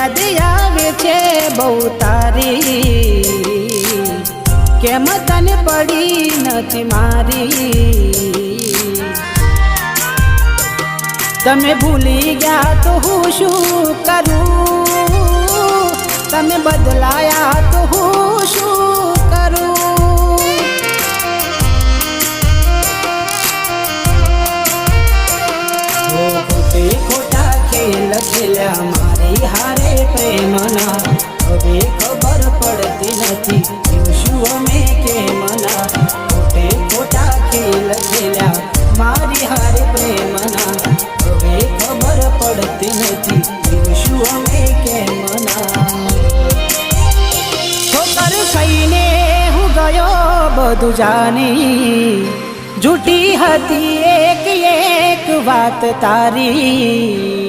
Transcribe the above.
યાદ આવે છે બહુ તારી, કેમ તને પડી નથી મારી। તમે ભૂલી ગયા તો હું શું કરું, તમે બદલાયા તો હું શું કરું। ખોટે ખોટા ખેલ ખેલ્યા મારી હારે પ્રેમના, હવે ખબર પડતી નથી શું અમે કેમના। ખોટે ખોટા ખેલ ખેલ્યા મારી હારે પ્રેમના, હવે ખબર પડતી નથી શું અમે કેમના। ઠોકર ખાઈને હું ગયો બધું જાણી, જૂઠી હતી એક એક વાત તારી।